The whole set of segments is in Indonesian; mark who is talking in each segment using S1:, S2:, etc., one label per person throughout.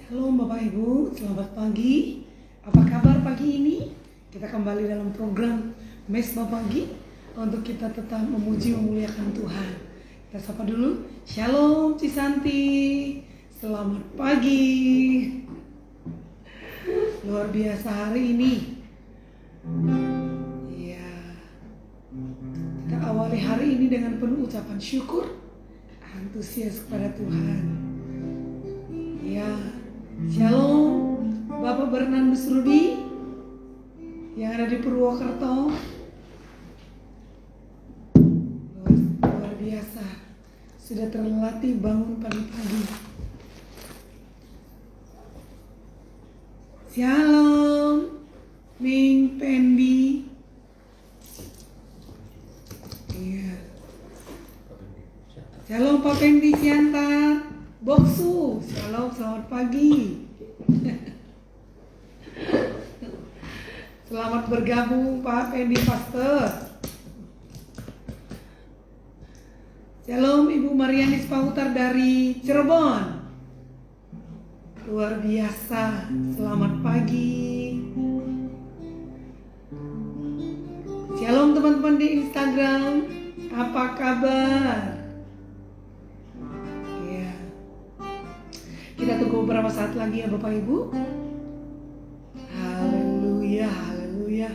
S1: Shalom Bapak Ibu, selamat pagi. Apa kabar pagi ini? Kita kembali dalam program Mesbah Pagi untuk kita tetap memuji memuliakan Tuhan. Kita sapa dulu. Shalom Cisanti. Selamat pagi. Luar biasa hari ini. Ya. Kita awali hari ini dengan penuh ucapan syukur, antusias kepada Tuhan. Ya, shalom Bapak Bernardus Rudi yang ada di Purwokerto. Luar biasa, sudah terlatih bangun pagi-pagi. Shalom Ming Pendi. Iya. Shalom Pak Pendi Siantar. Boksu, shalom, selamat pagi. Selamat bergabung Pak Pendi Pastor. Shalom Ibu Marianis Pautar dari Cirebon. Luar biasa, selamat pagi. Shalom teman-teman di Instagram, apa kabar? Kita tunggu beberapa saat lagi ya Bapak Ibu. Haleluya, haleluya.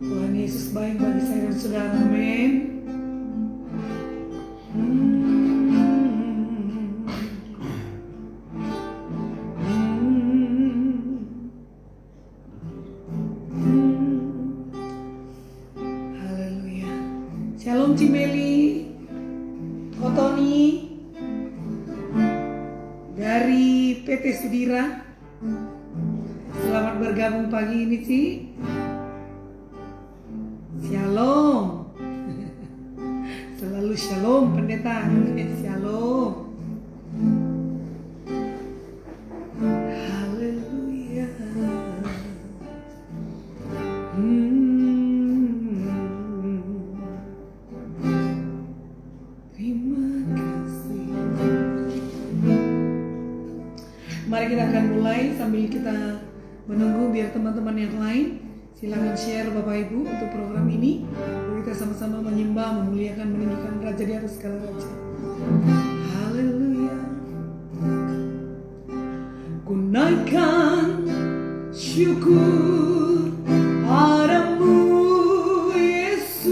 S1: Tuhan Yesus baik bagi saya dan saudara, amin. Shalom Cimeli, Otoni dari PT Sudira. Selamat bergabung pagi ini Ci. Shalom. Selalu shalom pendeta. Shalom. Haleluya. Mari kita akan mulai sambil kita menunggu biar teman-teman yang lain silakan share Bapak Ibu untuk program ini. Mari kita sama-sama menyembah, memuliakan, meninggikan Raja di atas segala raja. Haleluya. Ku naikkan syukur padamu Yesus,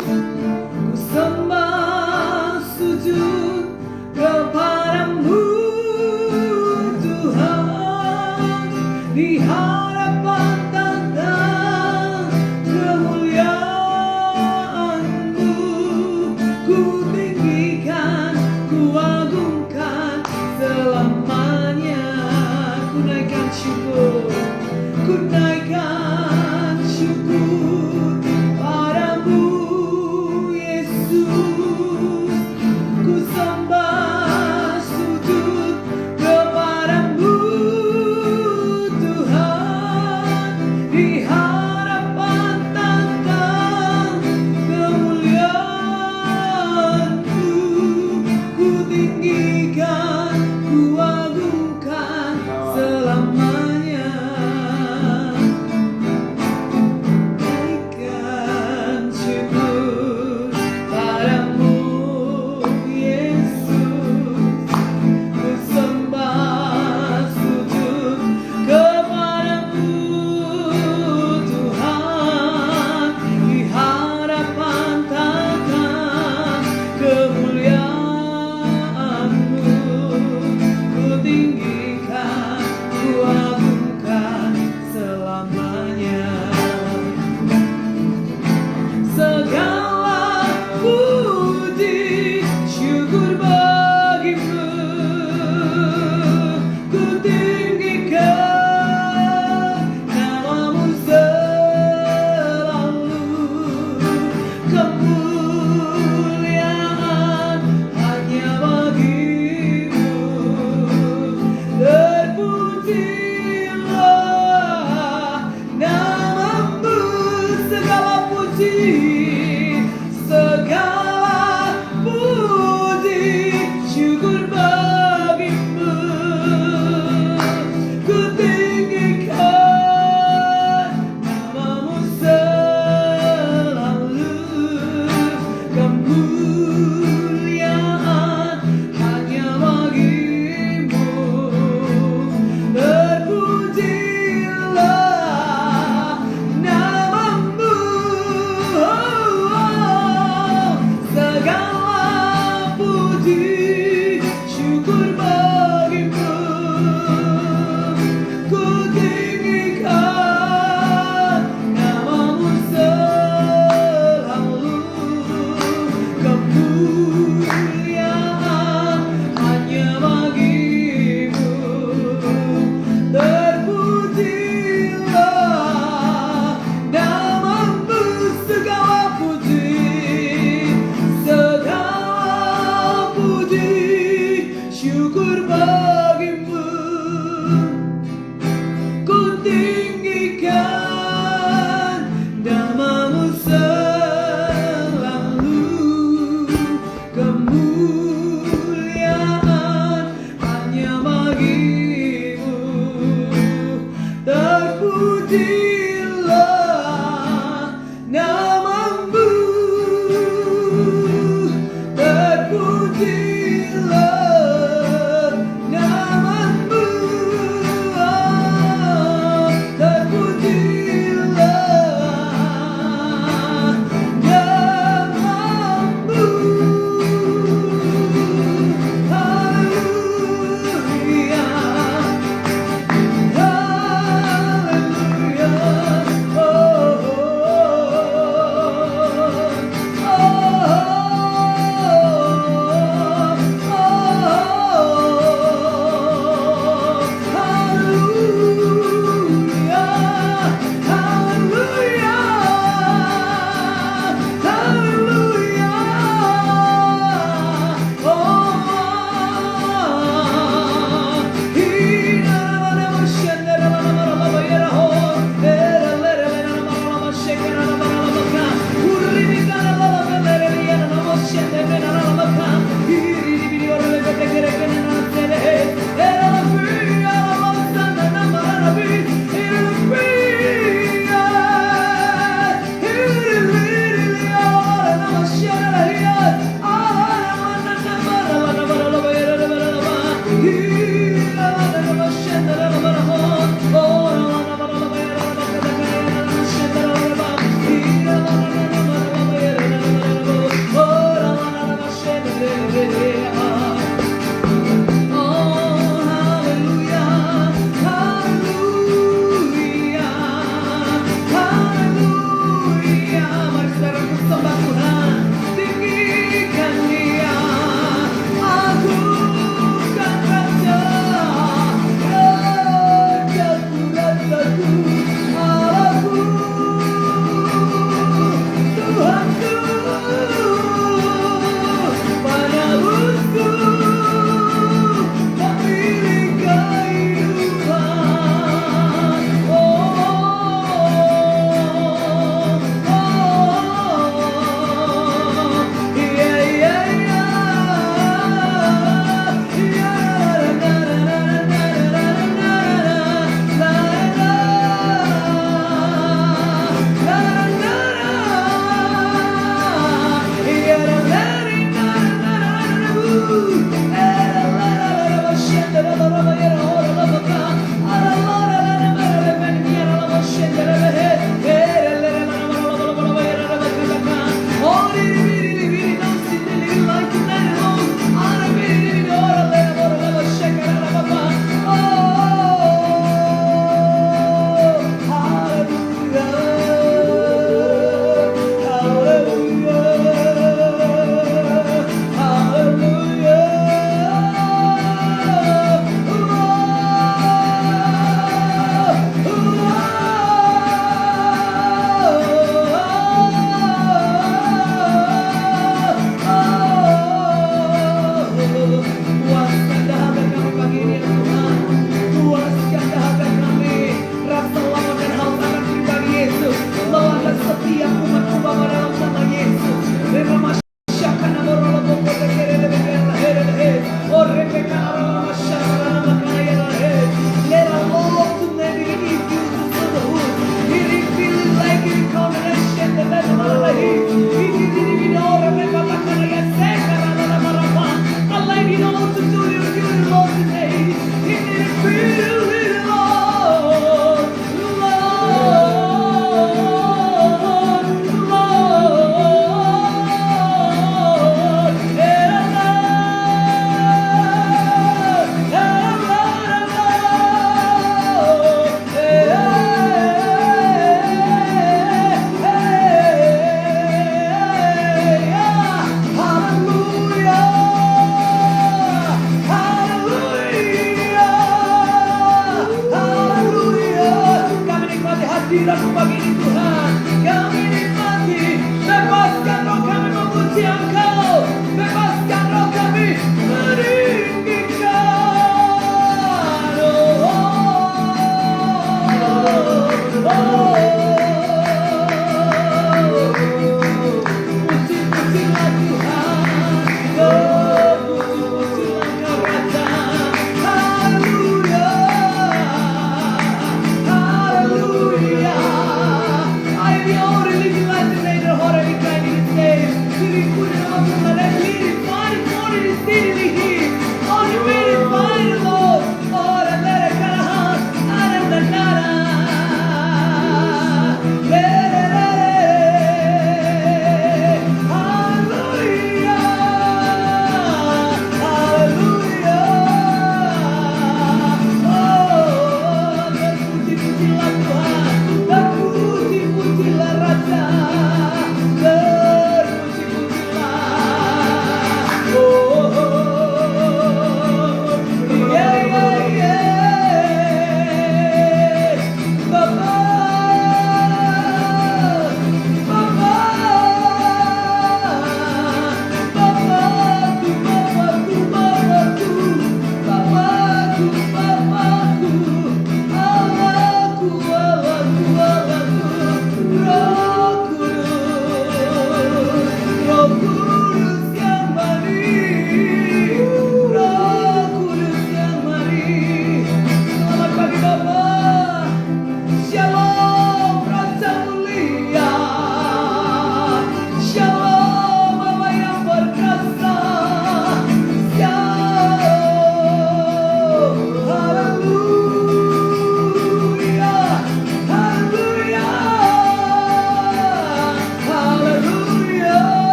S1: ku sembah sujud kepadamu di hadapan tata kemuliaan-Mu. Ku tinggikan, ku agungkan selamanya. Ku naikkan syukur, ku naikkan syukur padamu Yesus, ku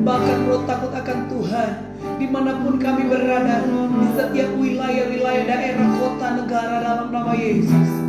S2: Bahkan roh takut akan Tuhan dimanapun kami berada, di setiap wilayah-wilayah, daerah, kota, negara, dalam nama Yesus.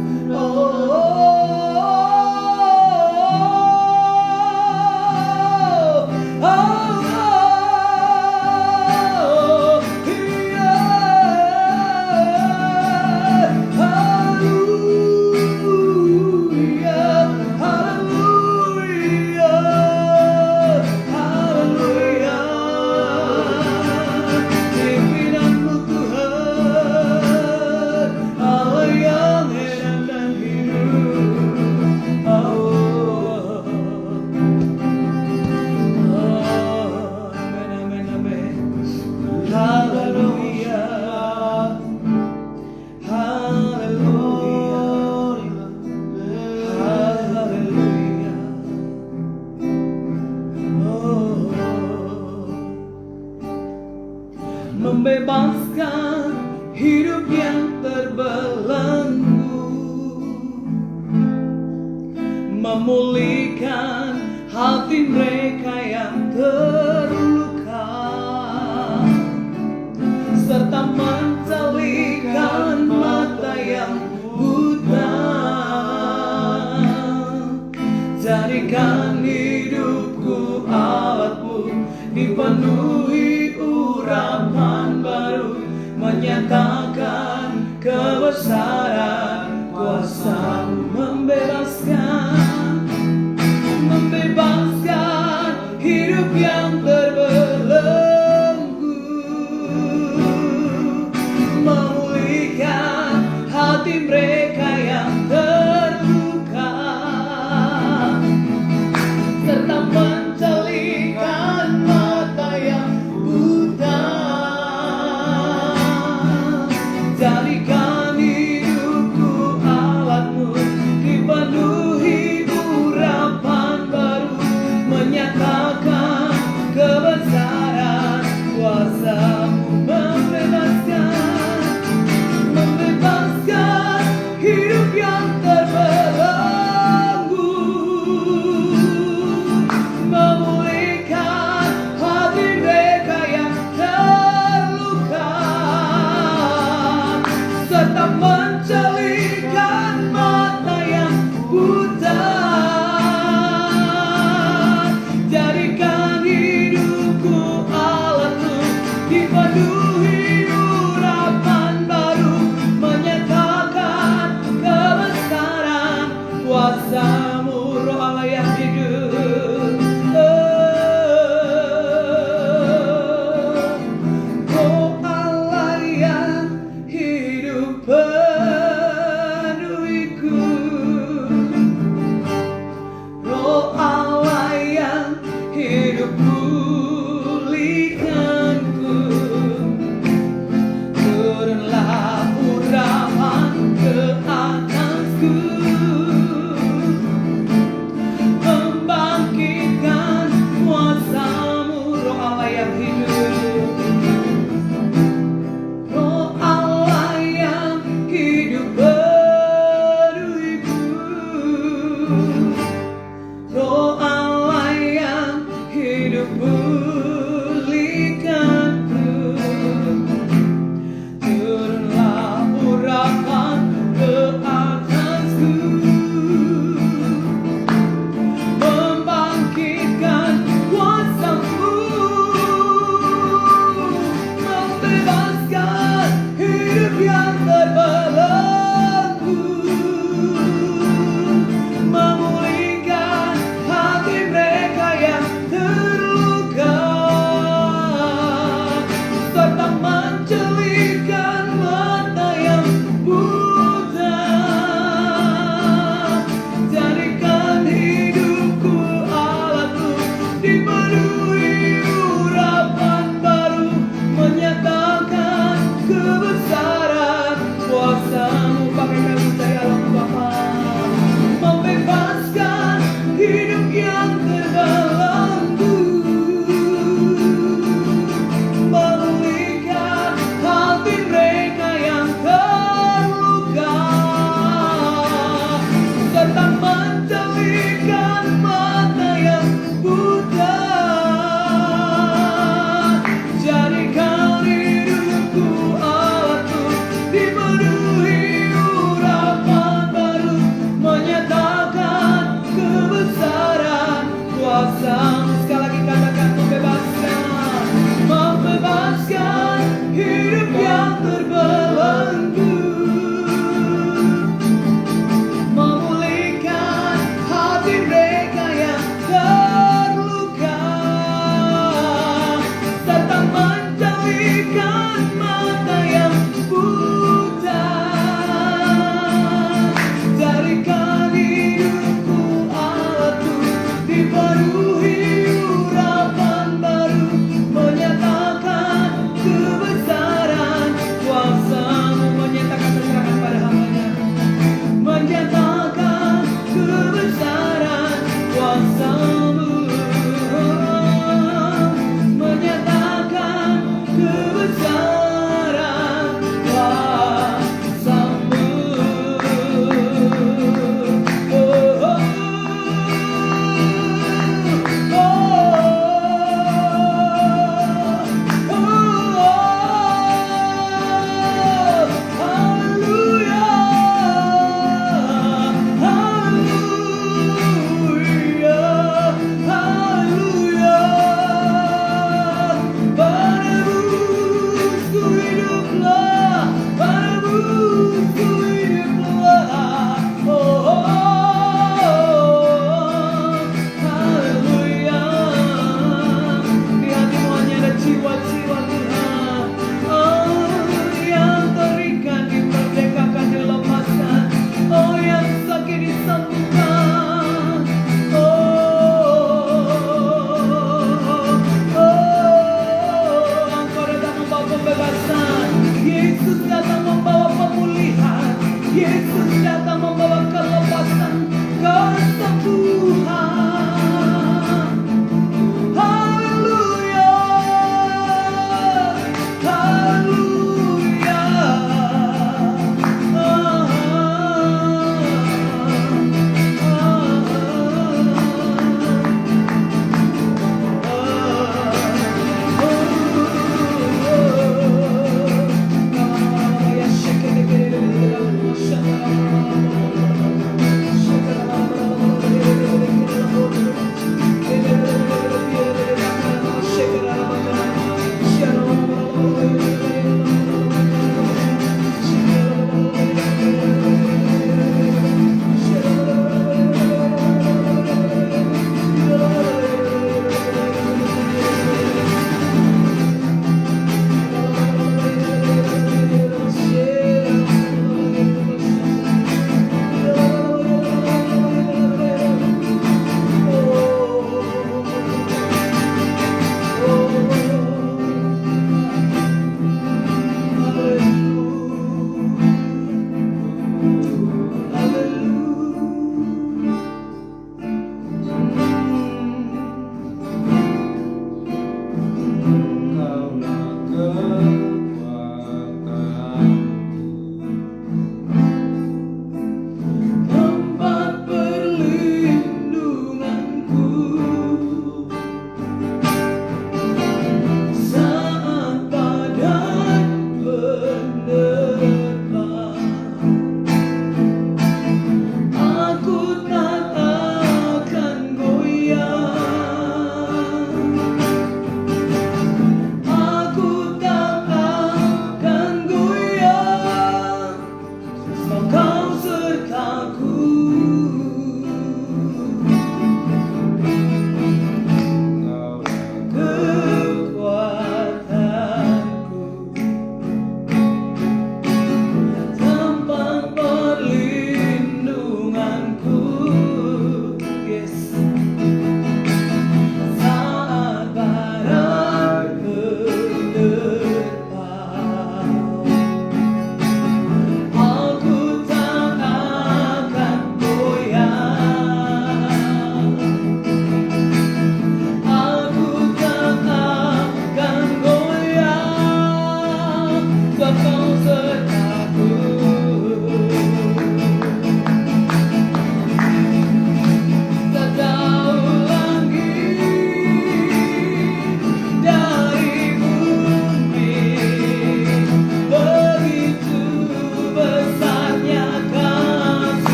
S2: Membebaskan hidup yang terbelenggu, memulihkan hati mereka yang terluka, serta mencelikan mata yang buta. Jadikan hidupku alatmu, dipenuhi urapan baru, menyatakan kebesaran kuasa-Mu. Membebaskan hidup yang terbelenggu, memulihkan hati mereka yang terluka, serta mencelikan mata yang buta. Jadikan hidup kuasa-Mu, Roh Allah yang hidup. Roh Allah yang hidup penuhiku. Roh Allah yang hidup pulihkanku. Turunlah urapan ke atasku, membangkitkan kuasa-Mu, Roh Allah yang hidup. Roh Allah yang hidup penuhiku. Roh Allah yang hidup pulihkanku. Turunlah urapan ke atasku, membangkitkan kuasa-Mu, membebaskan hidup yang terbelenggu, memulihkan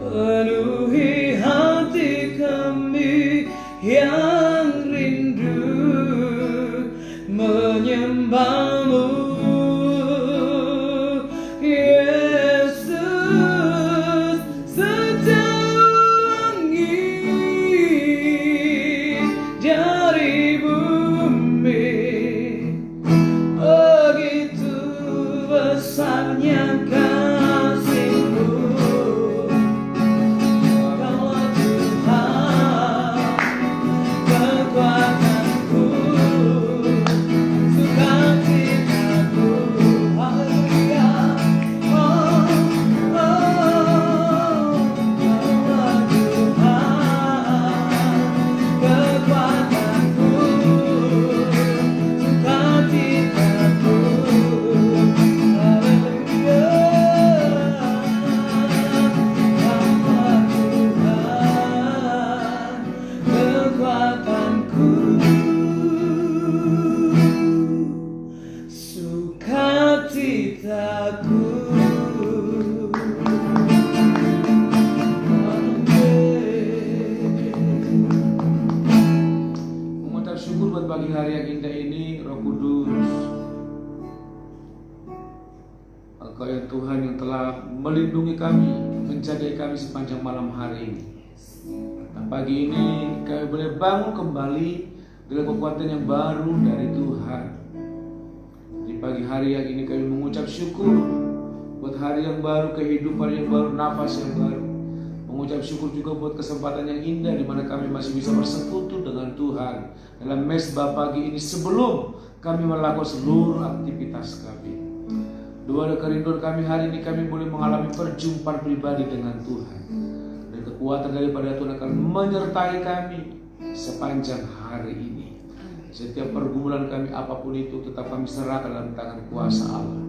S2: penuhi hati kami yang rindu menyembahmu, Yesus, sejauh langit dari bumi, begitu besarnya kasih-Mu. Kaulah Tuhan, kekuatanku, sukacitaku. Haleluya. Oh, Kaulah Tuhan, kekuatanku, sukacitaku. Haleluya. Kaulah Tuhan, kekuatanku, sukacitaku.
S3: Mengucap syukur buat pagi hari yang indah ini, Roh Kudus. Engkau yang Tuhan yang telah melindungi kami, menjaga kami sepanjang malam hari ini. Dan pagi ini kami boleh bangun kembali dengan kekuatan yang baru dari Tuhan. Di pagi hari yang ini kami mengucap syukur buat hari yang baru, kehidupan yang baru, nafas yang baru. Mengucap syukur juga buat kesempatan yang indah di mana kami masih bisa bersekutu dengan Tuhan dalam mesbah pagi ini sebelum kami melakukan seluruh aktivitas kami. Doa dan kerinduan kami hari ini, kami boleh mengalami perjumpaan pribadi dengan Tuhan. Dan kekuatan daripada Tuhan akan menyertai kami sepanjang hari ini. Setiap pergumulan kami apapun itu tetap kami serahkan dalam tangan kuasa Allah.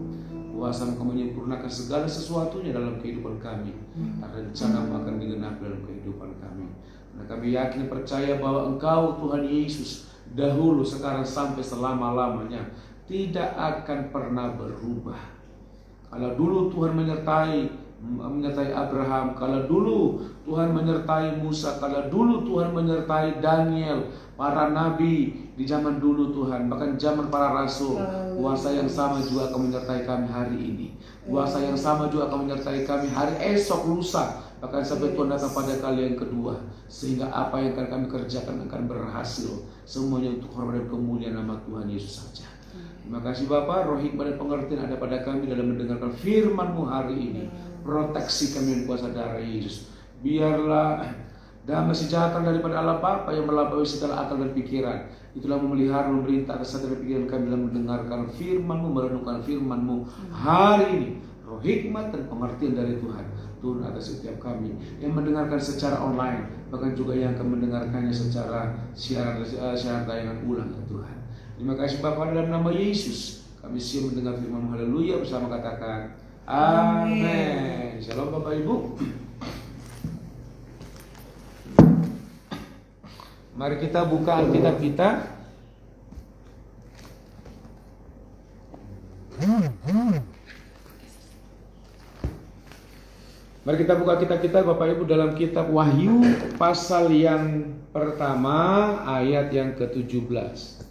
S3: Kuasa Engkau menyempurnakan segala sesuatunya dalam kehidupan kami. Dan rencana akan digenapi dalam kehidupan kami. Karena kami yakin percaya bahwa Engkau Tuhan Yesus dahulu, sekarang, sampai selama-lamanya tidak akan pernah berubah. Kalau dulu Tuhan menyertai Abraham, kalau dulu Tuhan menyertai Musa, kalau dulu Tuhan menyertai Daniel, para nabi di zaman dulu Tuhan, bahkan zaman para rasul, kuasa yang sama juga akan menyertai kami hari ini. Kuasa yang sama juga akan menyertai kami hari esok, lusa, bahkan sampai Tuhan datang pada kali yang kedua. Sehingga apa yang akan kami kerjakan akan berhasil. Semuanya untuk hormat dan kemuliaan nama Tuhan Yesus saja. Terima kasih Bapa, roh hikmat dan pengertian ada pada kami dalam mendengarkan firman-Mu hari ini. Proteksi kami dengan kuasa darah Yesus. Biarlah damai sejahtera daripada Allah Bapa yang melampaui segala akal dan pikiran, itulah memelihara, memerintah atas hati dan pikiran kami dalam mendengarkan firman-Mu, merenungkan firman-Mu hari ini. Roh hikmat dan pengertian dari Tuhan turun atas setiap kami yang mendengarkan secara online, bahkan juga yang akan mendengarkannya secara siaran tayangan ulang ya Tuhan. Terima kasih Bapa, dalam nama Yesus kami siap mendengar firman-Mu. Haleluya, bersama katakan amin. Shalom Bapak Ibu. Mari kita buka Alkitab kita. Mari kita buka kitab kita Bapak Ibu dalam kitab Wahyu pasal yang pertama ayat yang ke-17.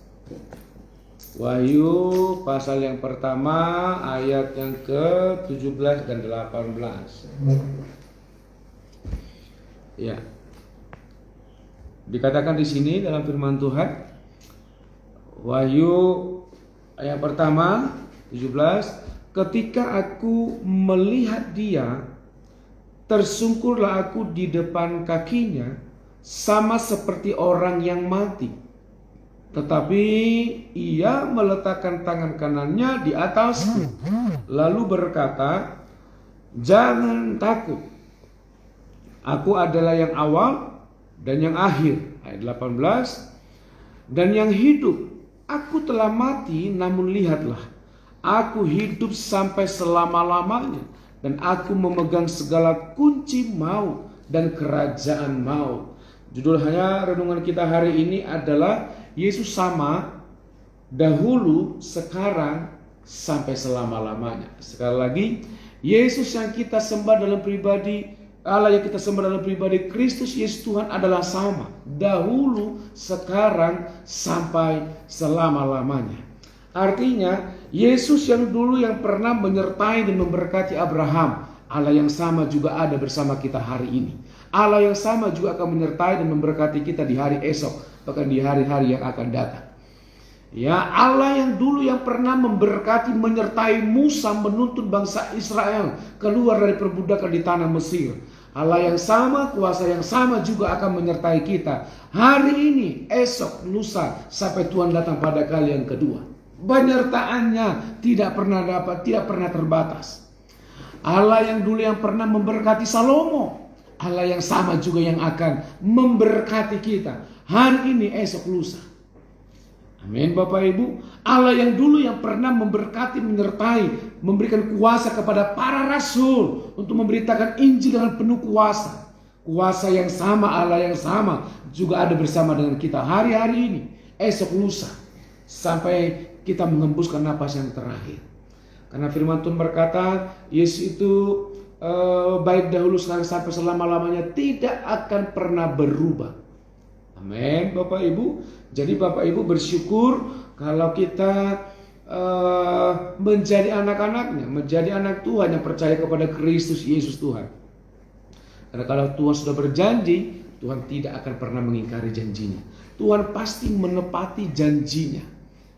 S3: Wahyu pasal yang pertama ayat yang ke-17 dan 18. Ya. Dikatakan di sini dalam firman Tuhan, Wahyu ayat pertama 17, ketika aku melihat Dia, tersungkurlah aku di depan kakinya, sama seperti orang yang mati. Tetapi Ia meletakkan tangan kanannya di atasku, lalu berkata, jangan takut, aku adalah yang awal dan yang akhir. Ayat 18, dan yang hidup. Aku telah mati, namun lihatlah, aku hidup sampai selama-lamanya, dan aku memegang segala kunci maut dan kerajaan maut. Judul hanya renungan kita hari ini adalah Yesus sama dahulu, sekarang, sampai selama-lamanya. Sekali lagi, Yesus yang kita sembah dalam pribadi Allah yang kita sembah dalam pribadi Kristus Yesus Tuhan adalah sama. Dahulu, sekarang, sampai selama-lamanya. Artinya, Yesus yang dulu yang pernah menyertai dan memberkati Abraham, Allah yang sama juga ada bersama kita hari ini. Allah yang sama juga akan menyertai dan memberkati kita di hari esok, bahkan di hari-hari yang akan datang. Ya, Allah yang dulu yang pernah memberkati, menyertai Musa menuntun bangsa Israel keluar dari perbudakan di tanah Mesir. Allah yang sama, kuasa yang sama juga akan menyertai kita hari ini, esok, lusa, sampai Tuhan datang pada kali yang kedua. Penyertaannya tidak pernah terbatas. Allah yang dulu yang pernah memberkati Salomo, Allah yang sama juga yang akan memberkati kita hari ini, esok, lusa. Amin Bapak Ibu. Allah yang dulu yang pernah memberkati, menyertai, memberikan kuasa kepada para rasul untuk memberitakan Injil dengan penuh kuasa. Kuasa yang sama, Allah yang sama juga ada bersama dengan kita hari-hari ini, esok, lusa, sampai kita mengembuskan napas yang terakhir. Karena firman Tuhan berkata, Yesus itu baik dahulu, sekarang, sampai selama-lamanya, tidak akan pernah berubah. Amin Bapak Ibu. Jadi Bapak Ibu bersyukur kalau kita menjadi anak-anaknya, menjadi anak Tuhan yang percaya kepada Kristus Yesus Tuhan. Karena kalau Tuhan sudah berjanji, Tuhan tidak akan pernah mengingkari janjinya. Tuhan pasti menepati janjinya.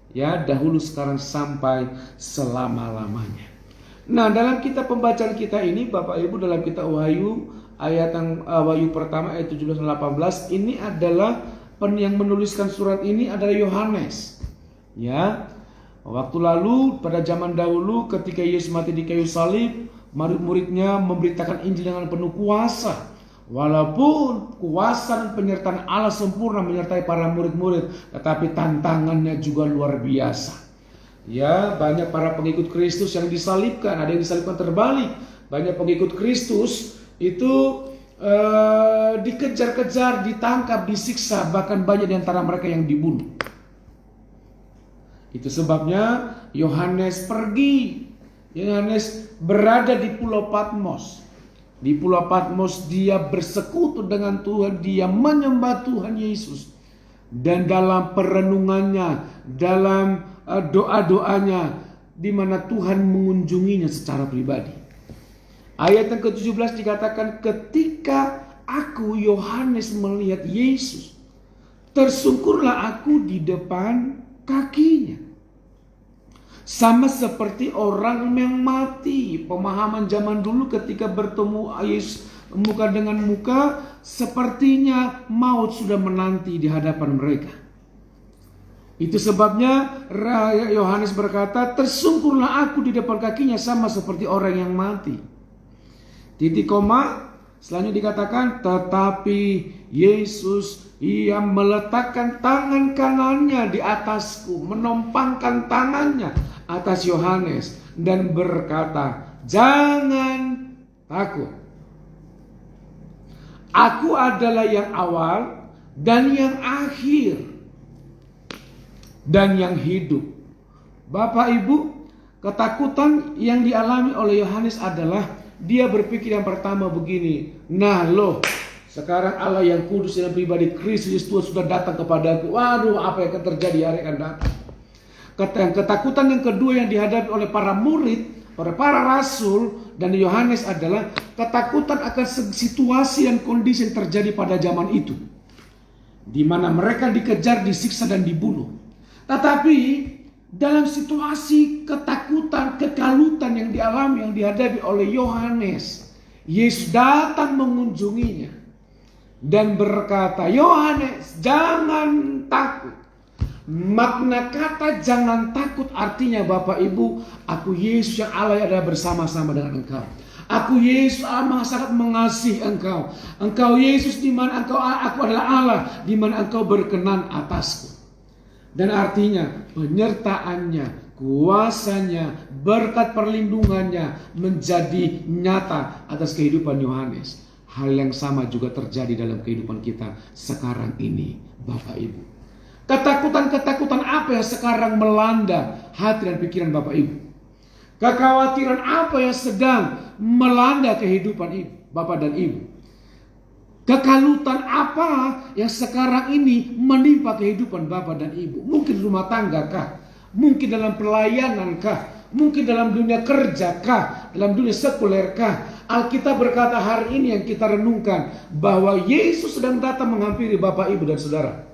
S3: Ya, dahulu, sekarang, sampai selama-lamanya. Nah, dalam kitab pembacaan kita ini Bapak Ibu, dalam kitab Wahyu ayat yang Wahyu pertama ayat 17 dan 18, ini adalah yang menuliskan surat ini adalah Yohanes. Ya. Waktu lalu pada zaman dahulu ketika Yesus mati di kayu salib, murid-muridnya memberitakan Injil dengan penuh kuasa. Walaupun kuasa dan penyertaan Allah sempurna menyertai para murid-murid, tetapi tantangannya juga luar biasa. Ya, banyak para pengikut Kristus yang disalibkan, ada yang disalibkan terbalik. Banyak pengikut Kristus itu dikejar-kejar, ditangkap, disiksa, bahkan banyak di antara mereka yang dibunuh. Itu sebabnya Yohanes pergi. Yohanes berada di Pulau Patmos. Di Pulau Patmos dia bersekutu dengan Tuhan, dia menyembah Tuhan Yesus. Dan dalam perenungannya, dalam doa-doanya, di mana Tuhan mengunjunginya secara pribadi. Ayat yang ke-17 dikatakan, ketika aku Yohanes melihat Yesus, tersungkurlah aku di depan kakinya. Sama seperti orang yang mati. Pemahaman zaman dulu ketika bertemu Yesus muka dengan muka, sepertinya maut sudah menanti di hadapan mereka. Itu sebabnya Yohanes berkata, tersungkurlah aku di depan kakinya sama seperti orang yang mati. Titik koma, selanjutnya dikatakan, tetapi Yesus, ia meletakkan tangan kanannya di atasku, menompangkan tangannya atas Yohanes dan berkata, jangan takut. Aku adalah yang awal dan yang akhir dan yang hidup. Bapak Ibu, ketakutan yang dialami oleh Yohanes adalah dia berpikir yang pertama begini, nah loh, sekarang Allah yang kudus dalam pribadi Kristus Tuhan sudah datang kepadaku. Waduh, apa yang akan terjadi hari akan datang. Ketakutan yang kedua yang dihadapi oleh para murid, oleh para rasul dan Yohanes adalah ketakutan akan situasi dan kondisi yang terjadi pada zaman itu, di mana mereka dikejar, disiksa dan dibunuh. Tetapi dalam situasi ketakutan, kekalutan yang dialami, yang dihadapi oleh Yohanes, Yesus datang mengunjunginya dan berkata, Yohanes, jangan takut. Makna kata jangan takut artinya Bapak Ibu, aku Yesus yang Allah yang ada bersama-sama dengan engkau. Aku Yesus Allah sangat mengasihi engkau. Engkau Yesus di mana aku adalah Allah, di mana engkau berkenan atasku. Dan artinya penyertaannya, kuasanya, berkat perlindungannya menjadi nyata atas kehidupan Yohanes. Hal yang sama juga terjadi dalam kehidupan kita sekarang ini, Bapak Ibu. Ketakutan-ketakutan apa yang sekarang melanda hati dan pikiran Bapak Ibu? Kekhawatiran apa yang sedang melanda kehidupan Bapak dan Ibu? Kekalutan apa yang sekarang ini menimpa kehidupan Bapak dan Ibu? Mungkin rumah tangga kah? Mungkin dalam pelayanan kah? Mungkin dalam dunia kerja kah? Dalam dunia sekuler kah? Alkitab berkata hari ini yang kita renungkan bahwa Yesus sedang datang menghampiri Bapak, Ibu, dan saudara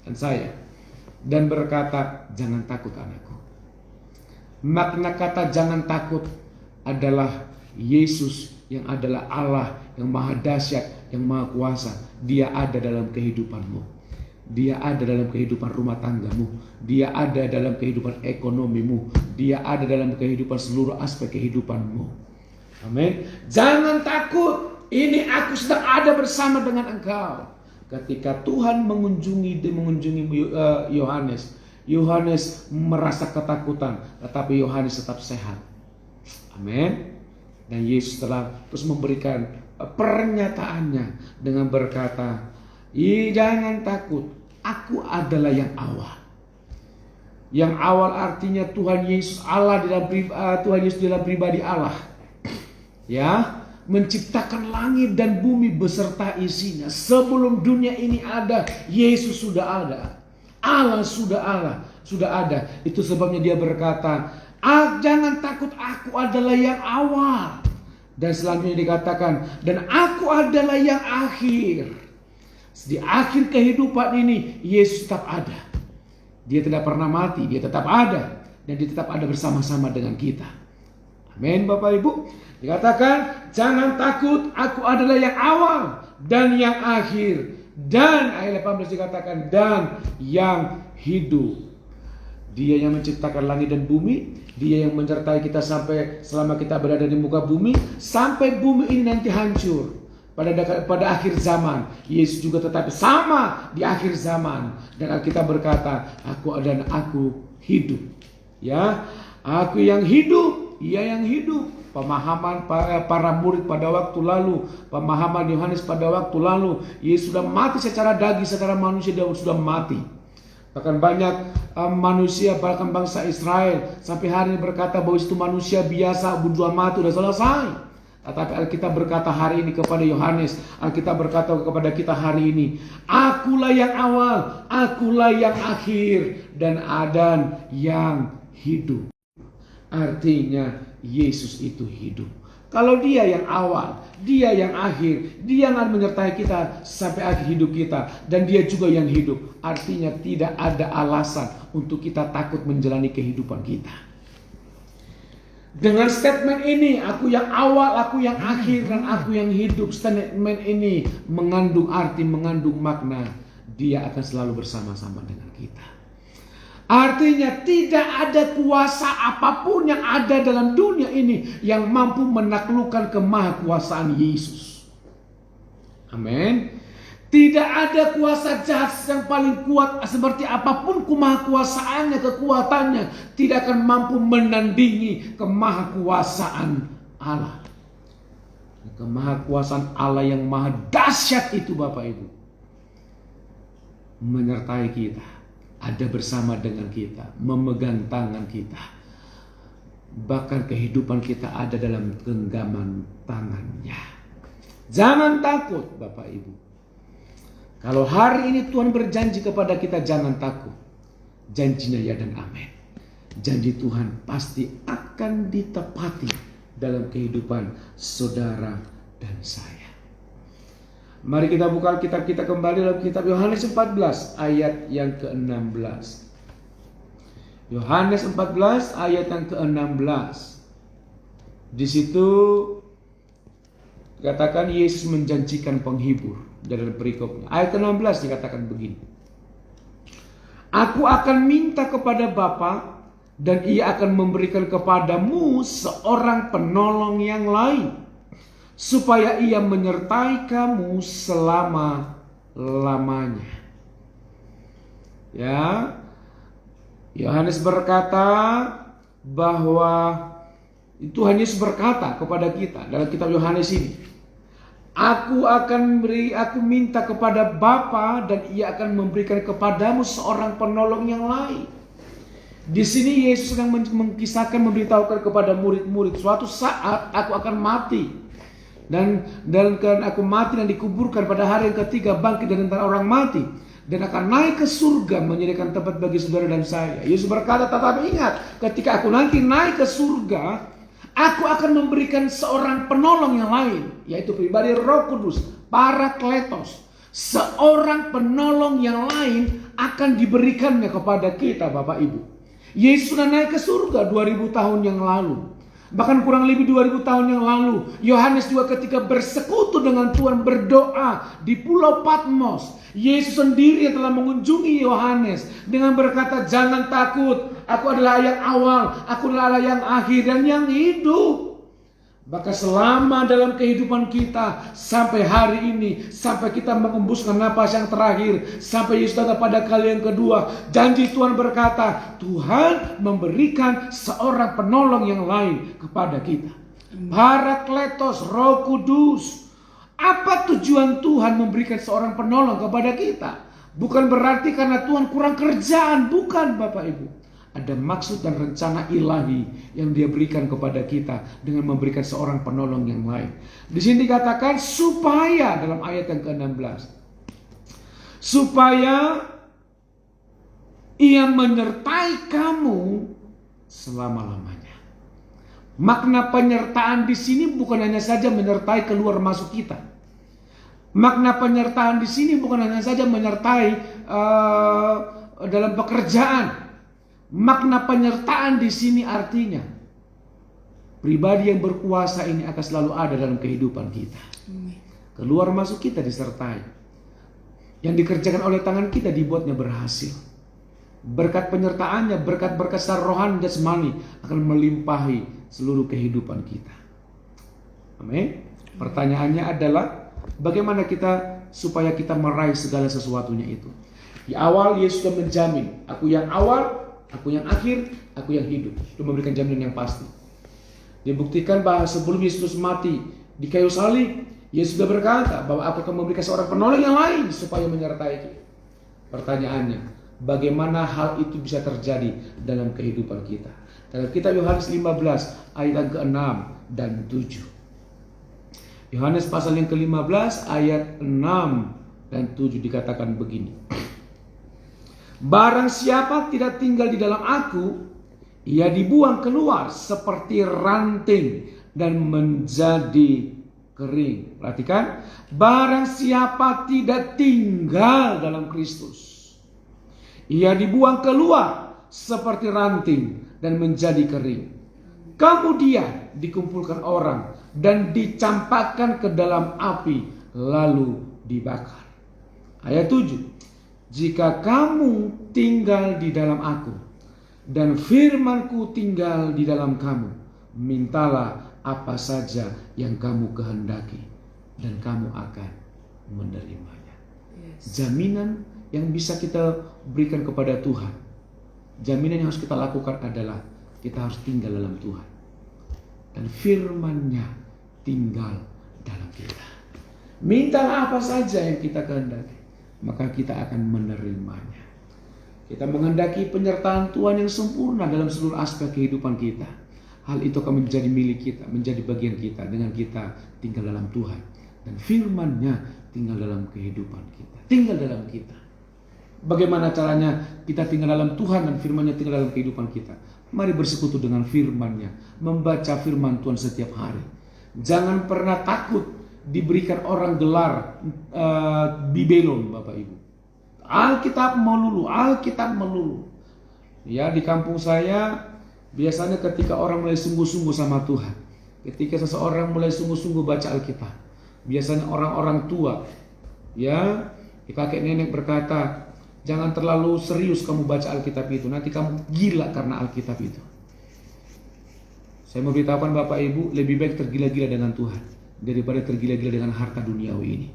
S3: dan saya, dan berkata, jangan takut anakku. Makna kata jangan takut adalah Yesus yang adalah Allah yang maha dahsyat, yang maha kuasa. Dia ada dalam kehidupanmu. Dia ada dalam kehidupan rumah tanggamu. Dia ada dalam kehidupan ekonomimu. Dia ada dalam kehidupan seluruh aspek kehidupanmu. Amin. Jangan takut. Ini aku sedang ada bersama dengan engkau. Ketika Tuhan mengunjungi Yohanes, Yohanes merasa ketakutan, tetapi Yohanes tetap sehat. Amin. Dan Yesus telah terus memberikan pernyataannya dengan berkata, jangan takut, aku adalah yang awal. Yang awal artinya Tuhan Yesus Allah Tuhan Yesus dalam pribadi Allah. Ya, menciptakan langit dan bumi beserta isinya. Sebelum dunia ini ada, Yesus sudah ada. Allah sudah ada. Itu sebabnya dia berkata, jangan takut, aku adalah yang awal. Dan selanjutnya dikatakan, dan aku adalah yang akhir. Di akhir kehidupan ini, Yesus tetap ada. Dia tidak pernah mati, dia tetap ada. Dan dia tetap ada bersama-sama dengan kita. Amin, Bapak Ibu. Dikatakan, jangan takut, aku adalah yang awal dan yang akhir. Dan ayat 18 dikatakan, dan yang hidup. Dia yang menciptakan langit dan bumi. Dia yang menyertai kita sampai selama kita berada di muka bumi. Sampai bumi ini nanti hancur. Pada akhir zaman. Yesus juga tetap sama di akhir zaman. Dan Alkitab berkata, aku hidup. Ya, aku yang hidup. Ia yang hidup. Pemahaman para murid pada waktu lalu, pemahaman Yohanes pada waktu lalu, Yesus sudah mati secara daging, secara manusia dia sudah mati. Bahkan banyak manusia, bahkan bangsa Israel sampai hari ini berkata bahwa itu manusia biasa, sudah mati, sudah selesai. Tetapi Alkitab berkata hari ini kepada Yohanes, Alkitab berkata kepada kita hari ini, akulah yang awal, akulah yang akhir, dan ada yang hidup. Artinya Yesus itu hidup. Kalau dia yang awal, dia yang akhir, dia akan menyertai kita sampai akhir hidup kita. Dan dia juga yang hidup. Artinya tidak ada alasan untuk kita takut menjalani kehidupan kita. Dengan statement ini, aku yang awal, aku yang akhir, dan aku yang hidup. Statement ini mengandung arti, mengandung makna. Dia akan selalu bersama-sama dengan kita. Artinya tidak ada kuasa apapun yang ada dalam dunia ini yang mampu menaklukkan kemahakuasaan Yesus. Amin. Tidak ada kuasa jahat yang paling kuat seperti apapun kemahakuasaannya, kekuatannya tidak akan mampu menandingi kemahakuasaan Allah. Kemahakuasaan Allah yang maha dahsyat itu Bapak Ibu menyertai kita. Ada bersama dengan kita, memegang tangan kita. Bahkan kehidupan kita ada dalam genggaman tangannya. Jangan takut Bapak Ibu. Kalau hari ini Tuhan berjanji kepada kita jangan takut. Janjinya ya dan amin. Janji Tuhan pasti akan ditepati dalam kehidupan saudara dan saya. Mari kita buka Alkitab kita kembali dalam kitab Yohanes 14 ayat yang ke-16. Yohanes 14 ayat yang ke-16. Di situ dikatakan Yesus menjanjikan penghibur dalam perikopnya. Ayat ke-16 dikatakan begini. Aku akan minta kepada Bapa dan ia akan memberikan kepadamu seorang penolong yang lain, supaya ia menyertai kamu selama-lamanya. Ya, Yohanes berkata bahwa Tuhan Yesus berkata kepada kita dalam kitab Yohanes ini, aku minta kepada Bapa dan ia akan memberikan kepadamu seorang penolong yang lain. Di sini Yesus sedang mengisahkan, memberitahukan kepada murid-murid, suatu saat aku akan mati. Dan karena aku mati dan dikuburkan pada hari yang ketiga bangkit dari antara orang mati dan akan naik ke surga menyediakan tempat bagi saudara dan saya. Yesus berkata, tetapi ingat, ketika aku nanti naik ke surga, aku akan memberikan seorang penolong yang lain, yaitu pribadi Roh Kudus, Parakletos. Seorang penolong yang lain akan diberikannya kepada kita, Bapak Ibu. Yesus sudah naik ke surga 2000 tahun yang lalu. Bahkan kurang lebih 2000 tahun yang lalu, Yohanes juga ketika bersekutu dengan Tuhan berdoa di Pulau Patmos, Yesus sendiri yang telah mengunjungi Yohanes dengan berkata, jangan takut, aku adalah yang awal, aku adalah yang akhir dan yang hidup. Maka selama dalam kehidupan kita sampai hari ini, sampai kita mengembuskan napas yang terakhir, sampai Yesus datang pada kali yang kedua, janji Tuhan berkata, Tuhan memberikan seorang penolong yang lain kepada kita. Parakletos, Roh Kudus. Apa tujuan Tuhan memberikan seorang penolong kepada kita? Bukan berarti karena Tuhan kurang kerjaan, bukan Bapak Ibu. Ada maksud dan rencana ilahi yang dia berikan kepada kita dengan memberikan seorang penolong yang lain. Di sini dikatakan supaya, dalam ayat yang ke-16, supaya ia menyertai kamu selama-lamanya. Makna penyertaan di sini bukan hanya saja menyertai keluar masuk kita. Makna penyertaan di sini bukan hanya saja menyertai dalam pekerjaan. Makna penyertaan di sini artinya pribadi yang berkuasa ini akan selalu ada dalam kehidupan kita. Keluar masuk kita disertai. Yang dikerjakan oleh tangan kita dibuatnya berhasil. Berkat penyertaannya, berkat-berkat secara rohani dan jasmani akan melimpahi seluruh kehidupan kita. Amin. Pertanyaannya adalah bagaimana kita supaya kita meraih segala sesuatunya itu. Di awal Yesus sudah menjamin, aku yang awal, aku yang akhir, aku yang hidup. Itu memberikan jaminan yang pasti. Dia buktikan bahwa sebelum Yesus mati di kayu salib, Yesus sudah berkata bahwa aku akan memberikan seorang penolong yang lain supaya menyertai kita. Pertanyaannya, bagaimana hal itu bisa terjadi dalam kehidupan kita? Dalam kitab Yohanes 15 ayat yang ke-6 dan 7. Yohanes pasal yang ke-15 ayat 6 dan 7 dikatakan begini. Barang siapa tidak tinggal di dalam aku, ia dibuang keluar seperti ranting dan menjadi kering. Perhatikan, barang siapa tidak tinggal dalam Kristus, ia dibuang keluar seperti ranting dan menjadi kering. Kemudian dikumpulkan orang dan dicampakkan ke dalam api lalu dibakar. Ayat 7. Jika kamu tinggal di dalam aku dan firman-Ku tinggal di dalam kamu, mintalah apa saja yang kamu kehendaki dan kamu akan menerimanya. Jaminan yang bisa kita berikan kepada Tuhan, jaminan yang harus kita lakukan adalah kita harus tinggal dalam Tuhan dan firman-Nya tinggal dalam kita. Mintalah apa saja yang kita kehendaki, maka kita akan menerimanya. Kita menghendaki penyertaan Tuhan yang sempurna dalam seluruh aspek kehidupan kita. Hal itu akan menjadi milik kita, menjadi bagian kita dengan kita tinggal dalam Tuhan. Dan firman-Nya tinggal dalam kehidupan kita, tinggal dalam kita. Bagaimana caranya kita tinggal dalam Tuhan dan firman-Nya tinggal dalam kehidupan kita? Mari bersekutu dengan firman-Nya, membaca firman Tuhan setiap hari. Jangan pernah takut diberikan orang gelar bibelon, Bapak Ibu. Alkitab melulu. Ya, di kampung saya biasanya ketika orang mulai sungguh-sungguh sama Tuhan, ketika seseorang mulai sungguh-sungguh baca Alkitab, biasanya orang-orang tua, ya, kakek nenek berkata, jangan terlalu serius kamu baca Alkitab itu, nanti kamu gila karena Alkitab itu. Saya memberitahukan Bapak Ibu, lebih baik tergila-gila dengan Tuhan daripada tergila-gila dengan harta duniawi ini.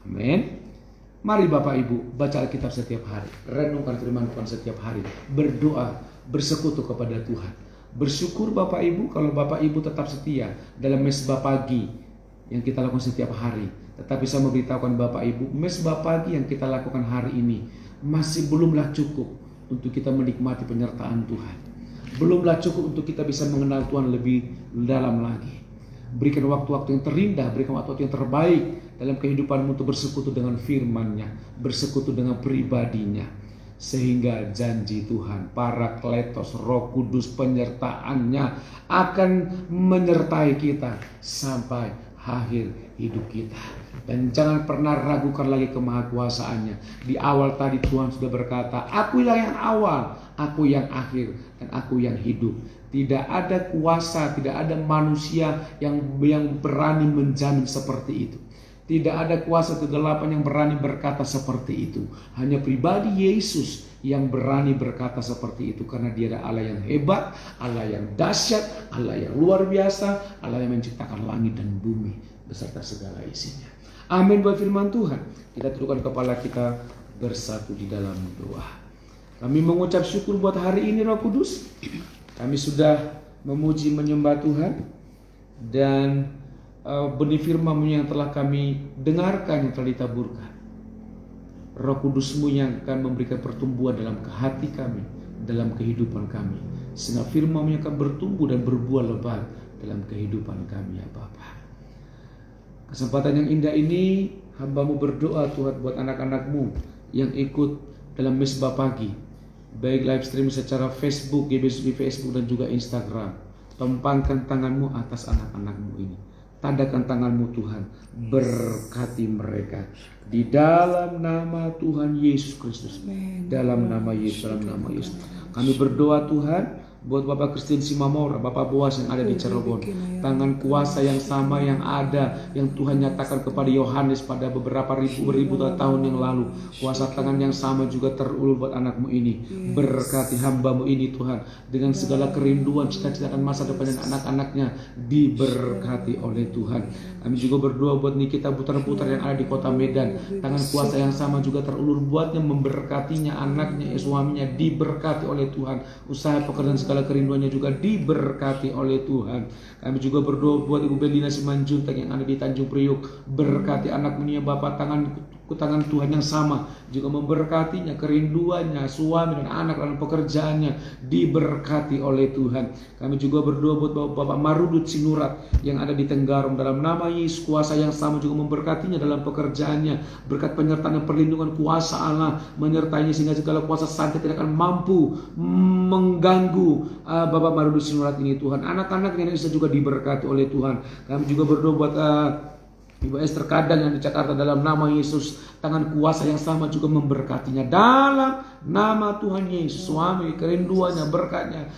S3: Amin. Mari Bapak Ibu baca Alkitab setiap hari, renungkan firman Tuhan setiap hari, berdoa, bersekutu kepada Tuhan. Bersyukur Bapak Ibu kalau Bapak Ibu tetap setia dalam mesbah pagi yang kita lakukan setiap hari. Tetapi saya memberitahukan Bapak Ibu, mesbah pagi yang kita lakukan hari ini masih belumlah cukup untuk kita menikmati penyertaan Tuhan. Belumlah cukup untuk kita bisa mengenal Tuhan lebih dalam lagi. Berikan waktu-waktu yang terindah, berikan waktu-waktu yang terbaik dalam kehidupanmu untuk bersekutu dengan firman-Nya, bersekutu dengan pribadinya. Sehingga janji Tuhan, Parakletos, Roh Kudus, penyertaan-Nya akan menyertai kita sampai akhir hidup kita. Dan jangan pernah ragukan lagi kemahakuasaannya. Di awal tadi Tuhan sudah berkata, Akulah yang awal, Aku yang akhir, dan Aku yang hidup. Tidak ada kuasa, tidak ada manusia yang berani menjamin seperti itu. Tidak ada kuasa kegelapan yang berani berkata seperti itu. Hanya pribadi Yesus yang berani berkata seperti itu. Karena Dia adalah Allah yang hebat, Allah yang dahsyat, Allah yang luar biasa, Allah yang menciptakan langit dan bumi beserta segala isinya. Amin buat firman Tuhan. Kita tundukkan kepala kita bersatu di dalam doa. Kami mengucap syukur buat hari ini Roh Kudus. Kami sudah memuji menyembah Tuhan. Dan benih firman-Mu yang telah kami dengarkan, yang telah ditaburkan. Roh Kudus-Mu yang akan memberikan pertumbuhan dalam hati kami, dalam kehidupan kami. Sehingga firman-Mu yang akan bertumbuh dan berbuah lebat dalam kehidupan kami ya Bapa. Kesempatan yang indah ini hamba-Mu berdoa Tuhan buat anak-anak-Mu yang ikut dalam Mesbah Pagi. Baik live stream secara Facebook, di Facebook dan juga Instagram. Tumpangkan tangan-Mu atas anak-anak-Mu ini. Tandakan tangan-Mu Tuhan, berkati mereka di dalam nama Tuhan Yesus Kristus. Dalam nama Yesus, dalam nama Yesus. Kami berdoa Tuhan buat Bapak Christine Simamora, Bapak Boas yang ada di Cirebon. Tangan kuasa yang sama yang ada, yang Tuhan nyatakan kepada Yohanes pada beberapa ribu tahun yang lalu. Kuasa tangan yang sama juga terulur buat anak-Mu ini. Berkati hamba-Mu ini Tuhan, dengan segala kerinduan, cita-cita dan masa depan dan anak-anaknya diberkati oleh Tuhan. Kami juga berdoa buat Nikita putar-putar yang ada di kota Medan. Tangan kuasa yang sama juga terulur buatnya, memberkatinya, anaknya, suaminya diberkati oleh Tuhan. Usaha pekerjaan segala kerinduannya juga diberkati oleh Tuhan. Kami juga berdoa buat Ibu Belina Simanjuntak yang ada di Tanjung Priuk. Berkati anak-Mu ya Bapak, tangan Tuhan yang sama juga memberkatinya, kerinduannya, suami dan anak dalam pekerjaannya diberkati oleh Tuhan. Kami juga berdoa buat Bapak Marudut Sinurat yang ada di Tenggarong. Dalam nama Yesus, kuasa yang sama juga memberkatinya dalam pekerjaannya. Berkat penyertaan dan perlindungan kuasa Allah menyertainya sehingga segala kuasa santet tidak akan mampu mengganggu Bapak Marudut Sinurat ini Tuhan. Anak-anaknya bisa juga diberkati oleh Tuhan. Kami juga berdoa buat Ibu Esther Kadang yang di Jakarta. Dalam nama Yesus, tangan kuasa yang sama juga memberkatinya dalam nama Tuhan Yesus. Suami, kerinduannya, berkatnya,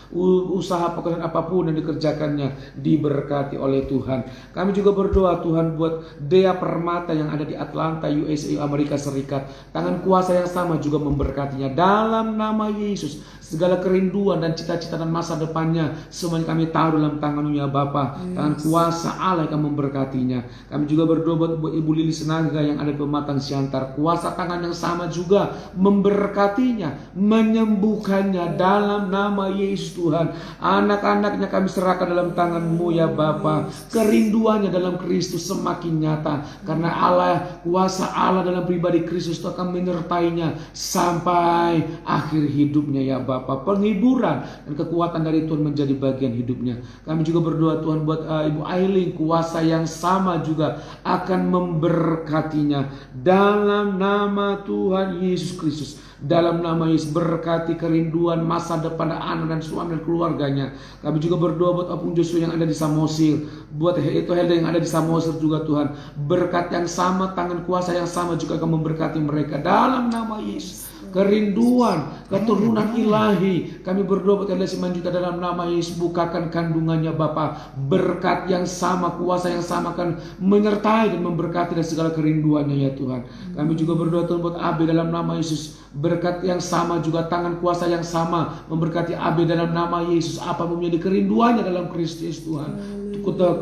S3: usaha pekerjaan apapun yang dikerjakannya diberkati oleh Tuhan. Kami juga berdoa Tuhan buat Dea Permata yang ada di Atlanta, USA, Amerika Serikat. Tangan kuasa yang sama juga memberkatinya dalam nama Yesus. Segala kerinduan dan cita-cita dan masa depannya semuanya kami taruh dalam tangan-Mu ya Bapa. Tangan kuasa Allah yang akan memberkatinya. Kami juga berdoa buat Ibu Lili Senaga yang ada di Pematang Siantar. Kuasa tangan yang sama juga memberkatinya, menyembuhkannya dalam nama Yesus Tuhan. Anak-anaknya kami serahkan dalam tangan-Mu ya Bapa. Kerinduannya dalam Kristus semakin nyata karena Allah, kuasa Allah dalam pribadi Kristus itu akan menyertainya sampai akhir hidupnya ya Bapa. Penghiburan dan kekuatan dari Tuhan menjadi bagian hidupnya. Kami juga berdoa Tuhan buat Ibu Aileen, kuasa yang sama juga akan memberkatinya dalam nama Tuhan Yesus Kristus. Dalam nama Yesus, berkati kerinduan masa depan anak dan suami dan keluarganya. Kami juga berdoa buat Opung Joshua yang ada di Samosir, buat itu Helda yang ada di Samosir juga Tuhan. Berkat yang sama, tangan kuasa yang sama juga akan memberkati mereka dalam nama Yesus. Kerinduan, keturunan ilahi. Kami berdoa buat Helda Simanjuntak dalam nama Yesus, bukakan kandungannya Bapa. Berkat yang sama, kuasa yang sama akan menyertai dan memberkati dan segala kerinduannya ya Tuhan. Kami juga berdoa Tuhan buat Abe dalam nama Yesus. Berkat yang sama juga, tangan kuasa yang sama memberkati Abe dalam nama Yesus. Apa menjadi kerinduannya dalam Kristus Tuhan,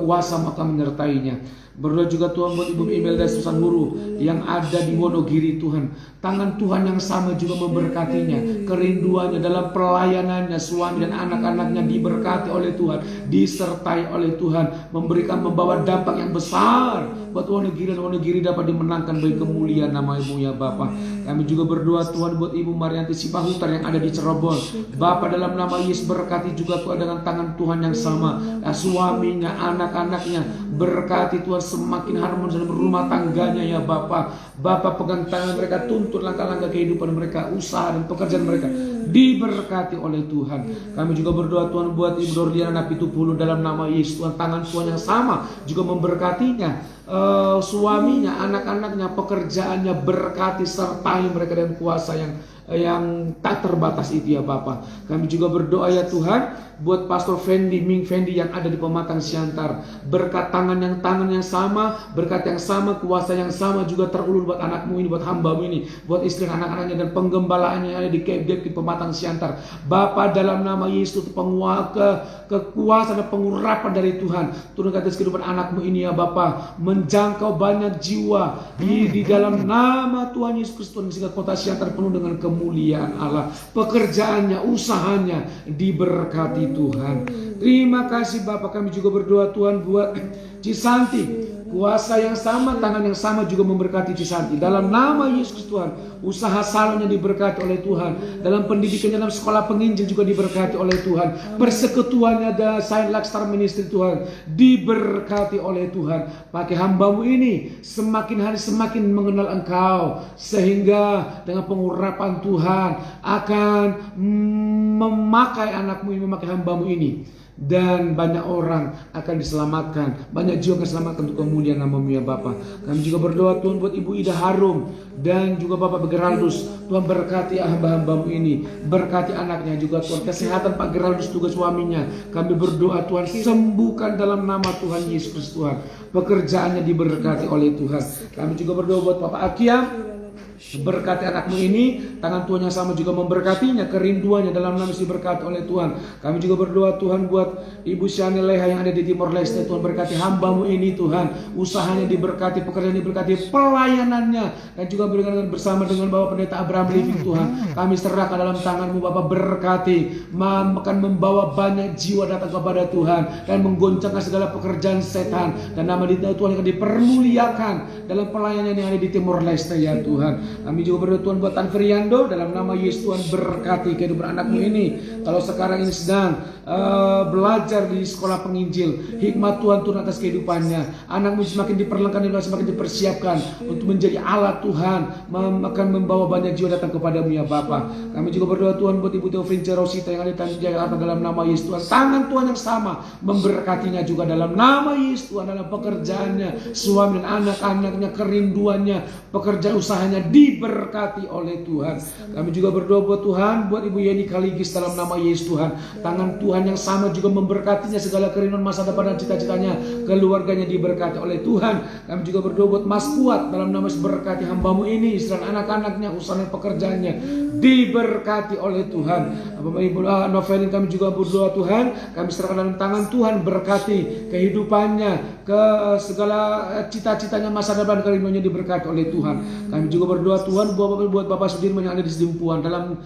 S3: kuasa maka menyertainya. Berdoa juga Tuhan buat Ibu Imelda Susan Huru yang ada di Wonogiri Tuhan. Tangan Tuhan yang sama juga memberkatinya. Kerinduannya dalam pelayanannya, suami dan anak-anaknya diberkati oleh Tuhan, disertai oleh Tuhan, membawa dampak yang besar buat Wonogiri dan Wonogiri dapat dimenangkan bagi kemuliaan nama-Mu ya Bapa. Kami juga berdoa Tuhan buat Ibu Marianti Sipahutar yang ada di Cirebon. Bapa dalam nama Yesus berkati juga Tuhan dengan tangan Tuhan yang sama. Suaminya, anak-anaknya berkati Tuhan semakin harmonis dalam rumah tangganya ya Bapa. Bapa pegang tangan mereka, tuntut langkah-langkah kehidupan mereka, usaha dan pekerjaan mereka diberkati oleh Tuhan. Kami juga berdoa Tuhan buat Ibu Dordiana Napitupulu dalam nama Yesus. Tuhan tangan Tuhan yang sama juga memberkatinya. Suaminya, anak-anaknya, pekerjaannya berkati, sertai mereka dengan kuasa yang tak terbatas itu ya Bapa. Kami juga berdoa ya Tuhan buat Pastor Ming Fendi yang ada di Pematang Siantar. Berkat tangan yang sama, berkat yang sama, kuasa yang sama juga terulur buat anakmu ini, buat hamba-Mu ini, buat istri anak-anaknya dan penggembalaannya yang ada di Kebdep di Pematang Siantar. Bapa dalam nama Yesus kekuasaan dan pengurapan dari Tuhan turun ke atas kehidupan anakmu ini ya Bapa, menjangkau banyak jiwa di dalam nama Tuhan Yesus Kristus, sehingga kota Siantar penuh dengan kemuliaan Allah. Pekerjaannya, usahanya diberkati Tuhan. Terima kasih Bapak. Kami juga berdoa Tuhan buat Cisanti. Kuasa yang sama, tangan yang sama juga memberkati Cisanti. Dalam nama Yesus Kristus Tuhan, usaha salonnya diberkati oleh Tuhan. Dalam pendidikannya dalam sekolah penginjil juga diberkati oleh Tuhan. Persekutuannya dan Saint Lakstar Ministry Tuhan diberkati oleh Tuhan. Pakai hamba-Mu ini semakin hari semakin mengenal Engkau, sehingga dengan pengurapan Tuhan akan memakai anakmu ini, memakai hamba-Mu ini. Dan banyak orang akan diselamatkan, banyak jiwa akan diselamatkan untuk kemuliaan nama-Mu ya Bapa. Kami juga berdoa Tuhan buat Ibu Ida Harum dan juga Bapak Geraldus. Tuhan berkati hamba-hamba-Mu ini, berkati anaknya juga Tuhan, kesehatan Pak Geraldus juga suaminya. Kami berdoa Tuhan sembuhkan dalam nama Tuhan Yesus Kristus Tuhan. Pekerjaannya diberkati oleh Tuhan. Kami juga berdoa buat Bapak Akia. Berkati anakmu ini, tangan Tuhan yang sama juga memberkatinya, kerinduannya dalam nama Yesus diberkati oleh Tuhan. Kami juga berdoa Tuhan buat Ibu Shani Leha yang ada di Timor Leste. Tuhan berkati hamba-Mu ini Tuhan, usahanya diberkati, pekerjaan diberkati, pelayanannya, dan juga berkaitan bersama dengan Bapak Pendeta Abraham Living Tuhan. Kami serahkan dalam tangan-Mu Bapak, berkati, akan membawa banyak jiwa datang kepada Tuhan dan menggoncangkan segala pekerjaan setan, dan nama Tuhan akan dipermuliakan dalam pelayanan yang ada di Timor Leste ya Tuhan. Kami juga berdoa Tuhan buat Tan Feriando, dalam nama Yesus Tuhan berkati kehidupan anakmu ini. Kalau sekarang ini sedang belajar di sekolah penginjil, hikmat Tuhan turun atas kehidupannya. Anakmu semakin diperlengkapi dan semakin dipersiapkan untuk menjadi alat Tuhan, akan membawa banyak jiwa datang kepadamu ya Bapa. Kami juga berdoa Tuhan buat Ibu Teofrinca Rosita yang ada di Tanjung Jakarta, dalam nama Yesus Tuhan. Tangan Tuhan yang sama memberkatinya juga dalam nama Yesus Tuhan, dalam pekerjaannya, suami dan anak-anaknya, kerinduannya, pekerjaan usahanya diberkati oleh Tuhan. Kami juga berdoa buat Tuhan buat Ibu Yeni Kaligis dalam nama Yesus Tuhan. Tangan Tuhan yang sama juga memberkatinya, segala kerinduan masa depan dan cita-citanya, keluarganya diberkati oleh Tuhan. Kami juga berdoa buat Mas Kuat dalam nama Yesus, berkati hamba-Mu ini, istri dan anak-anaknya, usaha dan pekerjaannya diberkati oleh Tuhan. Bapak Ibu Novelin, kami juga berdoa Tuhan, kami serahkan dalam tangan Tuhan, berkati kehidupannya, ke segala cita-citanya, masa depan kerinduannya diberkati oleh Tuhan. Kami juga berdoa Tuhan buat Bapak Sudirman yang ada di Sedimpuan dalam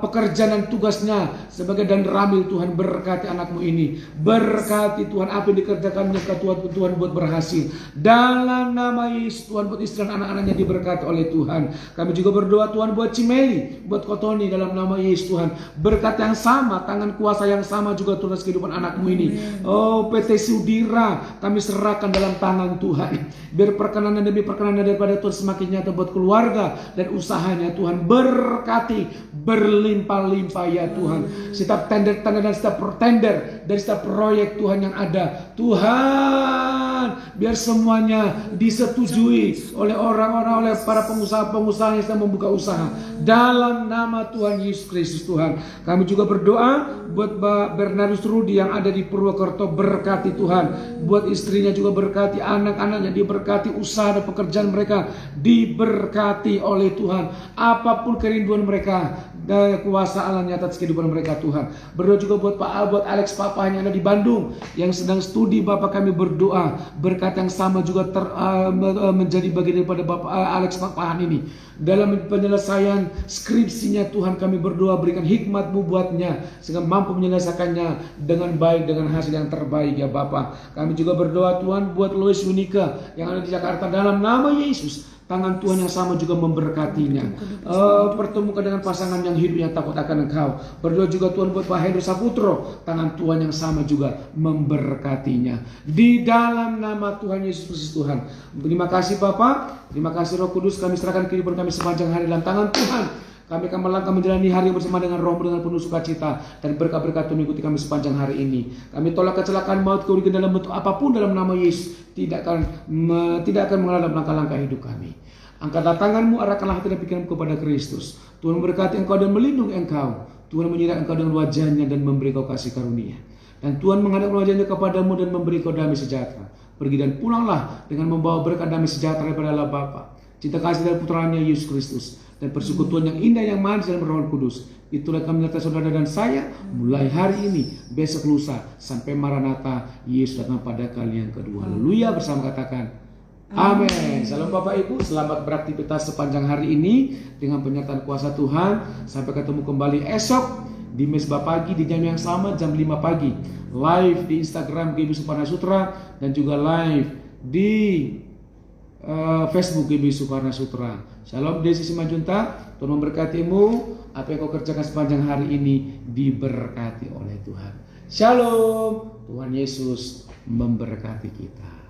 S3: pekerjaan dan tugasnya sebagai dan ramil. Tuhan berkati anakmu ini, berkati Tuhan apa yang dikerjakannya ke Tuhan buat berhasil dalam nama Yesus. Tuhan buat istri dan anak-anaknya diberkati oleh Tuhan. Kami juga berdoa Tuhan buat Cimeli, buat Kotoni dalam nama Yesus. Tuhan berkat yang sama, tangan kuasa yang sama juga turun atas kehidupan anakmu ini. Oh PT Sudira kami serahkan dalam tangan Tuhan, biar perkenanan demi perkenanan daripada Tuhan semakin nyata buat keluarga dan usahanya. Tuhan berkati berlimpah-limpah ya Tuhan. Setiap tender dan setiap tender dari setiap proyek Tuhan yang ada, Tuhan biar semuanya disetujui oleh orang-orang, oleh para pengusaha-pengusaha yang sedang membuka usaha dalam nama Tuhan Yesus Kristus. Tuhan kami juga berdoa buat Bernardus Rudi yang ada di Purwokerto, berkati Tuhan, buat istrinya juga berkati, anak-anaknya diberkati, usaha dan pekerjaan mereka diberkati oleh Tuhan. Apapun kerinduan mereka dan kuasa Allah nyata atas kehidupan mereka Tuhan. Berdoa juga buat buat Alex papanya yang ada di Bandung yang sedang studi. Bapak kami berdoa berkat yang sama juga menjadi bagian daripada Bapak Alex papahan ini dalam penyelesaian skripsinya. Tuhan kami berdoa berikan hikmat-Mu buatnya sehingga mampu menyelesaikannya dengan baik, dengan hasil yang terbaik ya Bapak. Kami juga berdoa Tuhan buat Lois Winika yang ada di Jakarta dalam nama Yesus. Tangan Tuhan yang sama juga memberkatinya. Pertemukan dengan pasangan yang hidupnya takut akan Engkau. Berdoa juga Tuhan buat Pak Hendro Saputro. Tangan Tuhan yang sama juga memberkatinya. Di dalam nama Tuhan Yesus Kristus Tuhan. Terima kasih Bapak. Terima kasih Roh Kudus. Kami serahkan kehidupan kami sepanjang hari dalam tangan Tuhan. Kami akan melangkah menjalani hari bersama dengan Roh dengan penuh sukacita dan berkat-berkat mengikuti kami sepanjang hari ini. Kami tolak kecelakaan maut kerugian dalam bentuk apapun dalam nama Yesus tidak akan mengalami langkah-langkah hidup kami. Angkatlah tanganmu, arahkanlah hati dan pikiranmu kepada Kristus. Tuhan memberkati engkau dan melindungi engkau. Tuhan menyertai engkau dengan wajahnya dan memberi kau kasih karunia. Dan Tuhan menghadapkan wajahnya kepadamu dan memberi kau damai sejahtera. Pergi dan pulanglah dengan membawa berkat damai sejahtera daripada Allah Bapa, cinta kasih dari putranya Yesus Kristus, dan persekutuan yang indah yang manis dalam Roh Kudus. Itulah kami menyertai saudara dan saya mulai hari ini, besok lusa sampai Maranatha Yesus datang pada kali yang kedua. Haleluya, bersama katakan amin. Salam Bapak Ibu, selamat beraktivitas sepanjang hari ini dengan penyertaan kuasa Tuhan. Sampai ketemu kembali esok di Mesbah Pagi di jam yang sama, jam 5 pagi. Live di Instagram GB Suparna Sutra dan juga live di Facebook GB Suparna Sutra. Shalom, Desi Simanjuntak. Tuhan memberkatimu. Apa yang kau kerjakan sepanjang hari ini diberkati oleh Tuhan. Shalom. Tuhan Yesus memberkati kita.